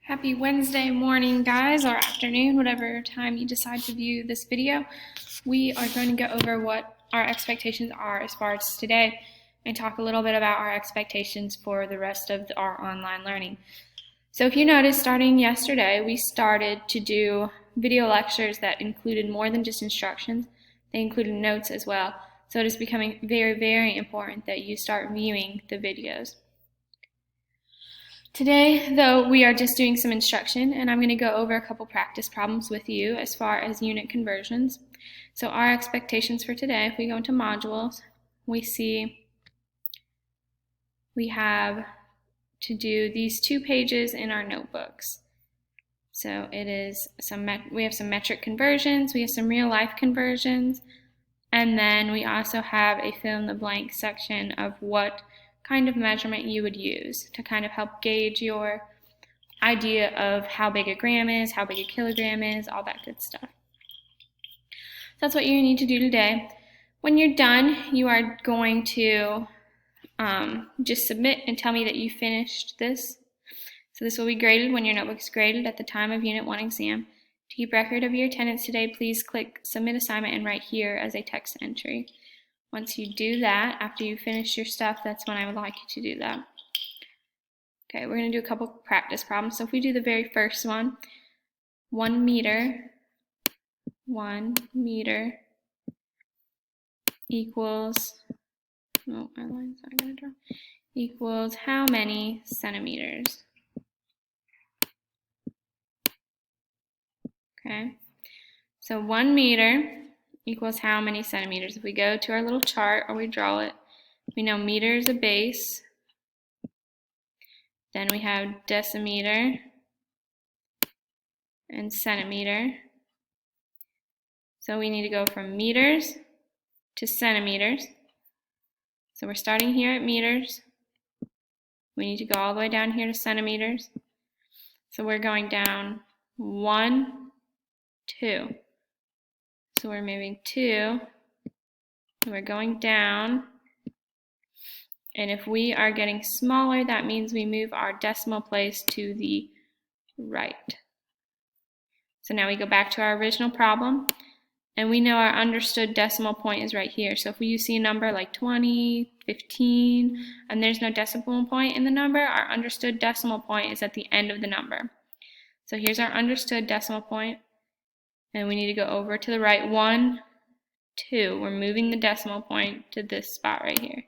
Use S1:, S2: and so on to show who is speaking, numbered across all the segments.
S1: Happy Wednesday morning, guys, or afternoon, whatever time you decide to view this video. We are going to go over what our expectations are as far as today and talk a little bit about our expectations for the rest of our online learning. So if you noticed, starting yesterday, we started to do video lectures that included more than just instructions. They included notes as well. So it is becoming very, very important that you start viewing the videos. Today, though, we are just doing some instruction, and I'm going to go over a couple practice problems with you as far as unit conversions. So our expectations for today, if we go into modules, we see we have to do these 2 pages in our notebooks. So it is we have some metric conversions, we have some real life conversions, and then we also have a fill in the blank section of what kind of measurement you would use to kind of help gauge your idea of how big a gram is, how big a kilogram is, all that good stuff. So that's what you need to do today. When you're done, you are going to just submit and tell me that you finished this. So this will be graded when your notebook is graded at the time of Unit 1 exam. To keep record of your attendance today, please click Submit Assignment and write here as a text entry. Once you do that, after you finish your stuff, that's when I would like you to do that. Okay, we're going to do a couple practice problems. So if we do the very first one, 1 meter equals, oh, my line's not going to draw, equals how many centimeters? Okay, so 1 meter equals how many centimeters? If we go to our little chart or we draw it, we know meter is a base. Then we have decimeter and centimeter. So we need to go from meters to centimeters. So we're starting here at meters. We need to go all the way down here to centimeters. So we're going down 1, 2. So we're moving 2, and we're going down. And if we are getting smaller, that means we move our decimal place to the right. So now we go back to our original problem, and we know our understood decimal point is right here. So if you see a number like 20, 15, and there's no decimal point in the number, our understood decimal point is at the end of the number. So here's our understood decimal point, and we need to go over to the right. 1, 2. We're moving the decimal point to this spot right here.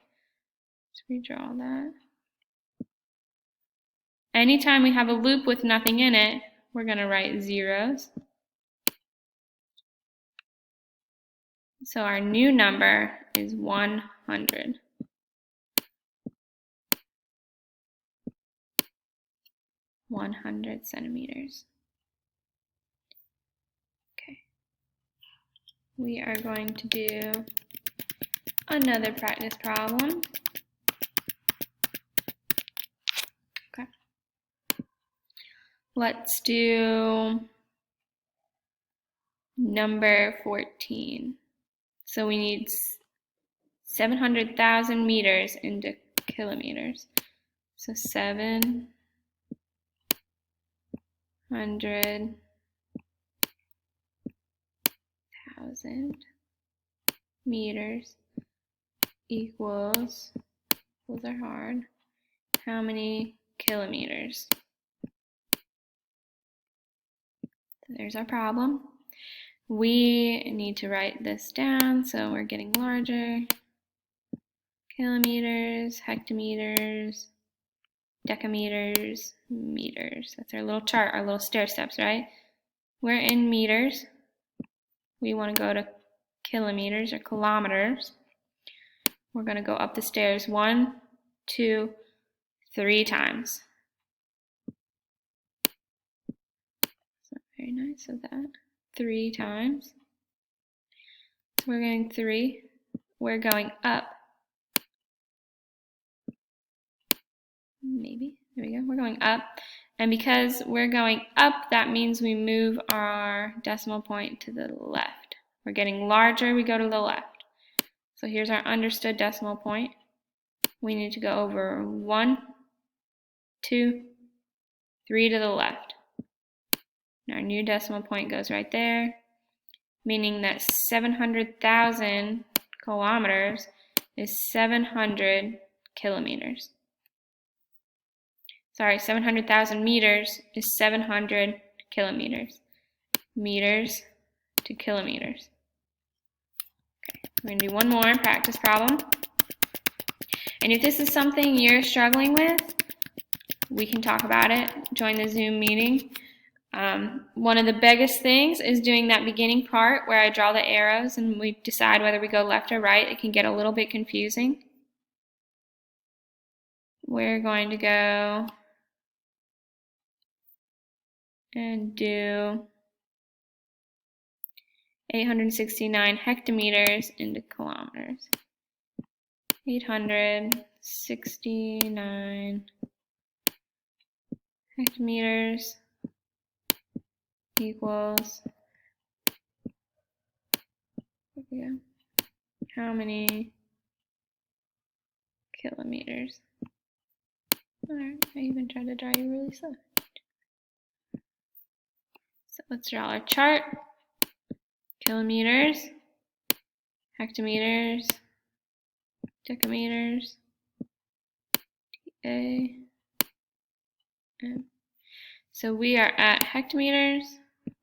S1: Let's redraw that. Anytime we have a loop with nothing in it, we're going to write zeros. So our new number is 100. 100 centimeters. Okay. We are going to do another practice problem. Okay. Let's do number 14. So we need 700,000 meters into kilometers. So 700,000 meters equals, those are hard, how many kilometers? So there's our problem. We need to write this down, so we're getting larger. Kilometers, hectometers, decameters, meters. That's our little chart, our little stair steps, right? We're in meters. We want to go to kilometers or kilometers. We're going to go up the stairs 1, 2, 3 times. So very nice of that. 3 times. So we're going 3. We're going up. Maybe. There we go. We're going up. And because we're going up, that means we move our decimal point to the left. We're getting larger, we go to the left. So here's our understood decimal point. We need to go over 1, 2, 3 to the left. And our new decimal point goes right there, meaning that 700,000 kilometers is 700 kilometers. Sorry, 700,000 meters is 700 kilometers. Meters to kilometers. Okay, we're going to do one more practice problem. And if this is something you're struggling with, we can talk about it. Join the Zoom meeting. One of the biggest things is doing that beginning part where I draw the arrows and we decide whether we go left or right. It can get a little bit confusing. We're going to go and do 869 hectometers into kilometers. 869 hectometers equals, how many kilometers? Alright, I even tried to draw you really slow. So let's draw our chart. Kilometers, hectometers, decameters, DA, M. So we are at hectometers.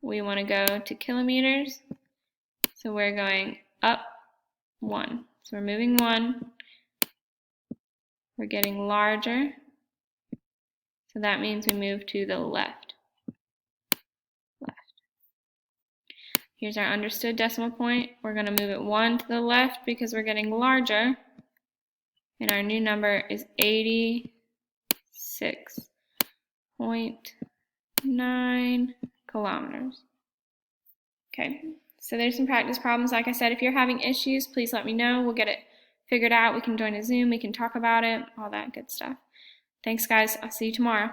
S1: We want to go to kilometers. So we're going up 1. So we're moving 1. We're getting larger. So that means we move to the left. Here's our understood decimal point. We're going to move it 1 to the left because we're getting larger. And our new number is 86.9 kilometers. Okay, so there's some practice problems. Like I said, if you're having issues, please let me know. We'll get it figured out. We can join a Zoom. We can talk about it, all that good stuff. Thanks, guys. I'll see you tomorrow.